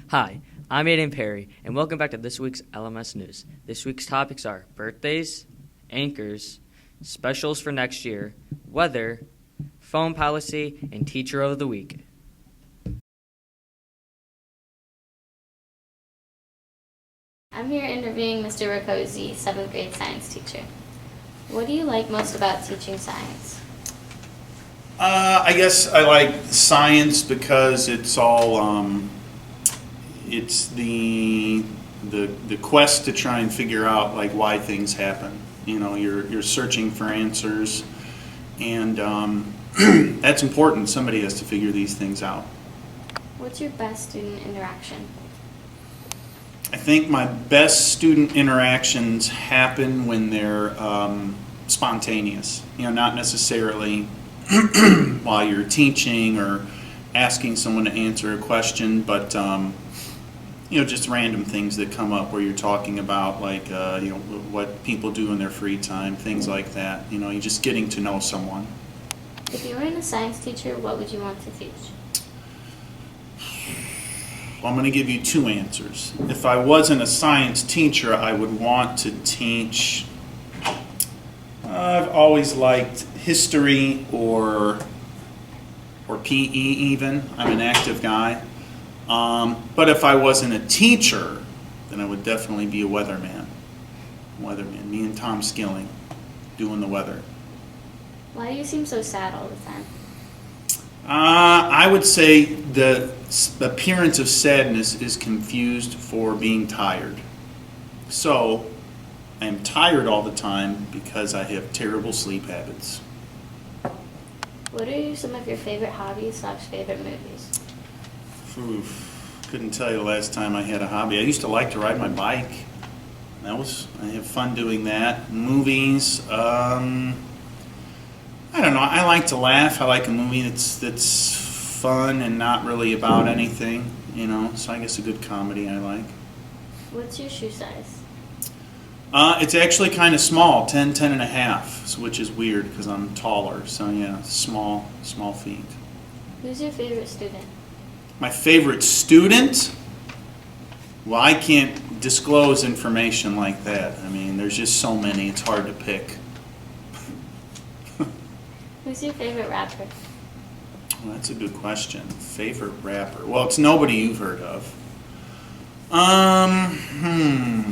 Hi, I'm Aiden Perry, and welcome back to this week's LMS News. This week's topics are birthdays, anchors, specials for next year, weather, phone policy, and teacher of the week. I'm here interviewing Mr. Rakosi, 7th grade science teacher. What do you like most about teaching science? I guess I like science because it's all, it's the quest to try and figure out like why things happen. You know, you're searching for answers, and that's important. Somebody has to figure these things out. What's your best student interaction? I think my best student interactions happen when they're spontaneous. You know, not necessarily while you're teaching or asking someone to answer a question, but you know, just random things that come up where you're talking about like you know, what people do in their free time, things like that. You know, you're just getting to know someone. If you weren't a science teacher, what would you want to teach? Well, I'm going to give you two answers. If I wasn't a science teacher, I would want to teach. I've always liked history or PE even. I'm an active guy. But if I wasn't a teacher, then I would definitely be a weatherman. Me and Tom Skilling doing the weather. Why do you seem so sad all the time? I would say the appearance of sadness is confused for being tired. So, I am tired all the time because I have terrible sleep habits. What are some of your favorite hobbies / favorite movies? Couldn't tell you the last time I had a hobby. I used to like to ride my bike. I have fun doing that. Movies, I don't know. I like to laugh. I like a movie that's fun and not really about anything, you know. So I guess a good comedy I like. What's your shoe size? It's actually kind of small, 10 and a half, which is weird because I'm taller. So yeah, small feet. Who's your favorite student? My favorite student? Well, I can't disclose information like that. I mean, there's just so many. It's hard to pick. Who's your favorite rapper? Well, that's a good question. Favorite rapper? Well, it's nobody you've heard of.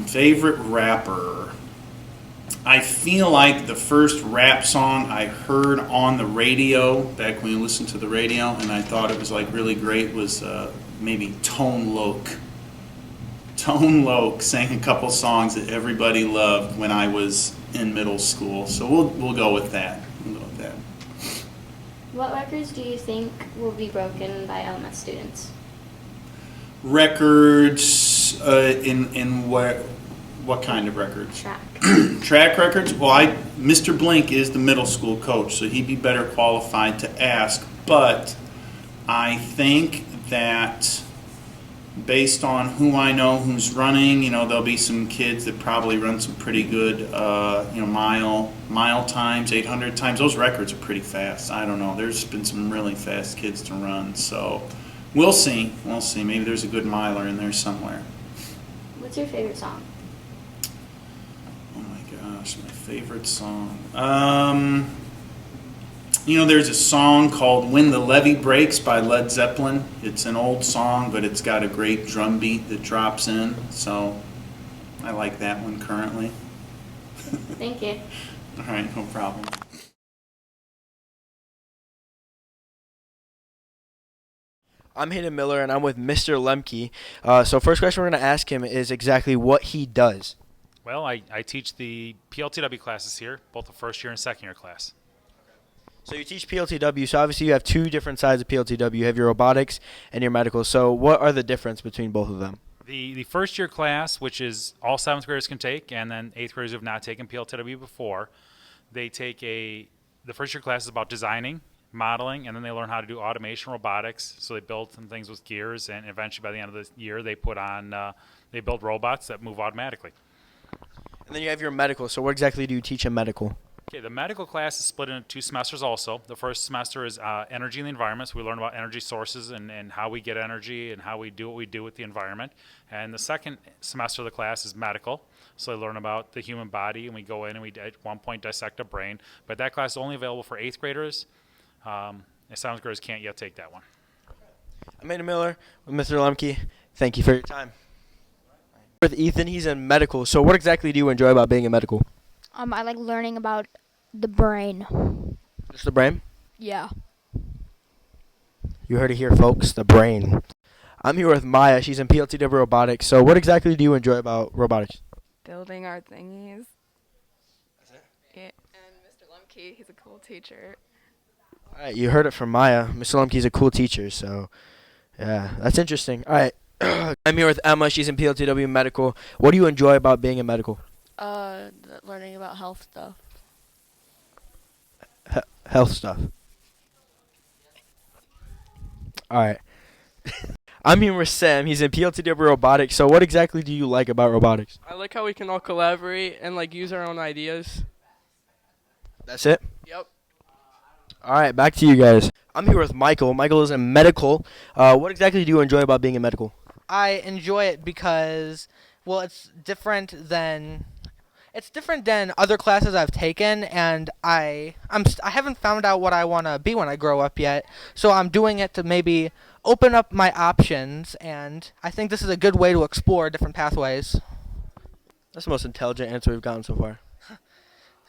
Favorite rapper. I feel like the first rap song I heard on the radio, back when you listened to the radio, and I thought it was like really great, was maybe Tone Loc. Tone Loc sang a couple songs that everybody loved when I was in middle school. So we'll go with that. What records do you think will be broken by LMS students? Records in what kind of records? Track. Track records? Well, Mr. Blink is the middle school coach, so he'd be better qualified to ask. But I think that based on who I know who's running, you know, there'll be some kids that probably run some pretty good, you know, mile times, 800 times. Those records are pretty fast. I don't know. There's been some really fast kids to run, so we'll see. Maybe there's a good miler in there somewhere. What's your favorite song? Oh my gosh, my favorite song. You know, there's a song called When the Levee Breaks by Led Zeppelin. It's an old song, but it's got a great drum beat that drops in. So I like that one currently. Thank you. All right, no problem. I'm Hayden Miller, and I'm with Mr. Lemke. So first question we're going to ask him is exactly what he does. Well, I teach the PLTW classes here, both the first year and second year class. So you teach PLTW, so obviously you have two different sides of PLTW. You have your robotics and your medical. So what are the difference between both of them? The first year class, which is all 7th graders can take, and then 8th graders who have not taken PLTW before, they take the first year class is about designing, modeling, and then they learn how to do automation robotics. So they build some things with gears, and eventually by the end of the year they they build robots that move automatically. And then you have your medical. So what exactly do you teach in medical? Okay, the medical class is split into 2 semesters also. The first semester is energy and the environment, so we learn about energy sources and how we get energy and how we do what we do with the environment. And the second semester of the class is medical, so we learn about the human body, and we go in and we at one point dissect a brain. But that class is only available for 8th graders. And 7th graders can't yet take that one. Amanda Miller with Mr. Lemke. Thank you for your time. With Ethan, he's in medical. So what exactly do you enjoy about being in medical? I like learning about the brain. Just the brain? Yeah. You heard it here, folks. The brain. I'm here with Maya. She's in PLTW robotics. So what exactly do you enjoy about robotics? Building our thingies. That's it? Yeah. And Mr. Lemke, he's a cool teacher. All right, you heard it from Maya. Mr. Lemke's a cool teacher, so yeah, that's interesting. All right, I'm here with Emma. She's in PLTW medical. What do you enjoy about being in medical? Learning about health stuff. Health stuff. All right. I'm here with Sam. He's in PLTW robotics. So what exactly do you like about robotics? I like how we can all collaborate and like use our own ideas. That's it? Yep. All right, back to you guys. I'm here with Michael. Michael is in medical. What exactly do you enjoy about being in medical? I enjoy it because, well, it's different than other classes I've taken, and I haven't found out what I want to be when I grow up yet. So I'm doing it to maybe open up my options, and I think this is a good way to explore different pathways. That's the most intelligent answer we've gotten so far.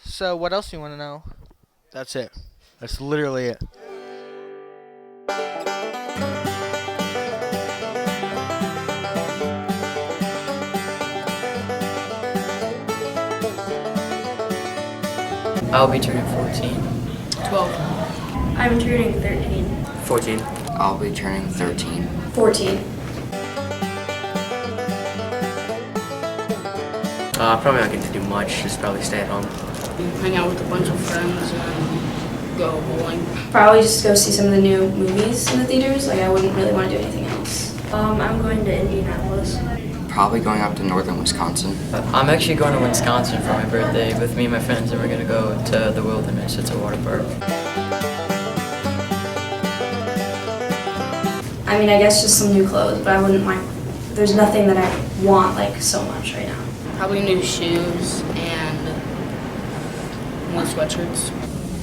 So what else do you want to know? That's it. That's literally it. I'll be turning 14. 12. I'm turning 13. 14. I'll be turning 13. 14. Probably not get to do much, just probably stay at home. Hang out with a bunch of friends and go bowling. Probably just go see some of the new movies in the theaters. Like, I wouldn't really want to do anything else. I'm going to Indianapolis. Probably going up to northern Wisconsin. I'm actually going to Wisconsin for my birthday with me and my friends, and we're going to go to the wilderness. It's a water park. I mean, I guess just some new clothes, but I wouldn't like, there's nothing that I want like so much right now. Probably new shoes and new sweatshirts.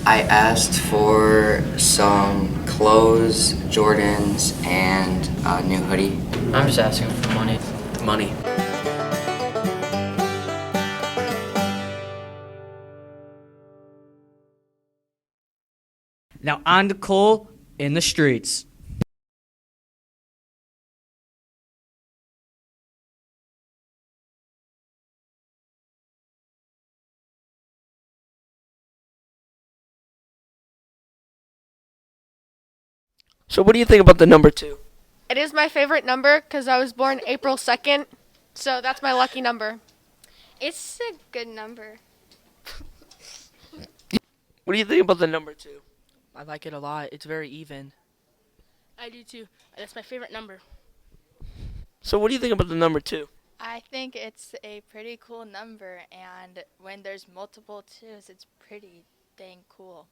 I asked for some clothes, Jordans, and a new hoodie. I'm just asking for money. Money. Now on to Cole in the streets. So what do you think about the number 2? It is my favorite number because I was born April 2nd, so that's my lucky number. It's a good number. What do you think about the number 2? I like it a lot. It's very even. I do too. That's my favorite number. So what do you think about the number 2? I think it's a pretty cool number, and when there's multiple 2s, it's pretty dang cool.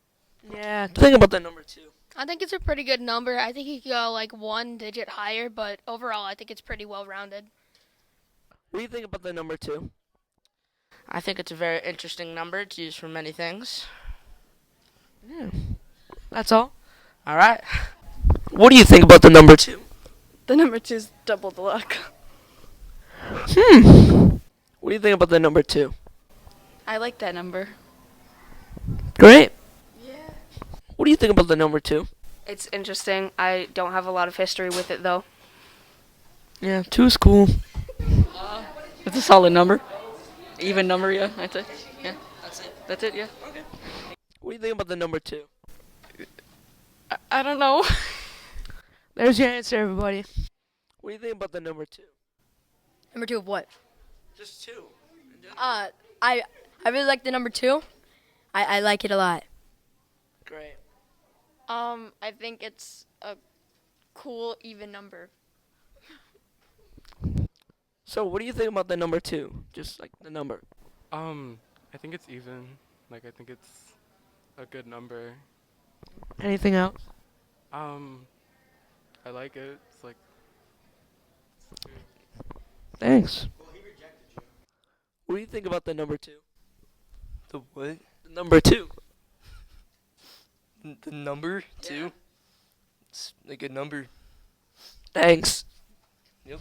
Yeah, think about the number 2. I think it's a pretty good number. I think you could go like 1 digit higher, but overall I think it's pretty well rounded. What do you think about the number 2? I think it's a very interesting number to use for many things. Yeah. That's all. All right. What do you think about the number 2? The number 2 is double the luck. What do you think about the number 2? I like that number. Great. Yeah. What do you think about the number 2? It's interesting. I don't have a lot of history with it though. Yeah, 2 is cool. It's a solid number. Even number, yeah. That's it. Yeah. That's it, yeah. Okay. What do you think about the number 2? I don't know. There's your answer, everybody. What do you think about the number 2? Number 2 of what? Just 2. I really like the number 2. I like it a lot. Great. I think it's a cool even number. So what do you think about the number 2? Just like the number. I think it's even. Like, I think it's a good number. Anything else? I like it. It's like, Thanks. What do you think about the number 2? The what? The number 2. The number 2? It's a good number. Thanks. Yep.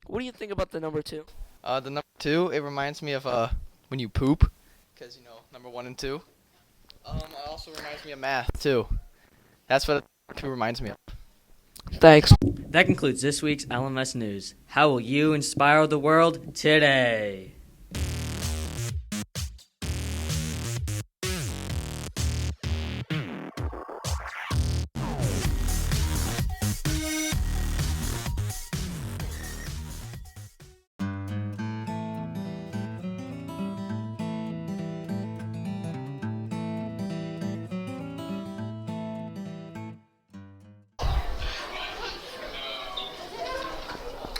What do you think about the number 2? The number 2, it reminds me of when you poop, because number 1 and 2. It also reminds me of math too. That's what 2 reminds me of. Thanks. That concludes this week's LMS News. How will you inspire the world today?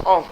Oh.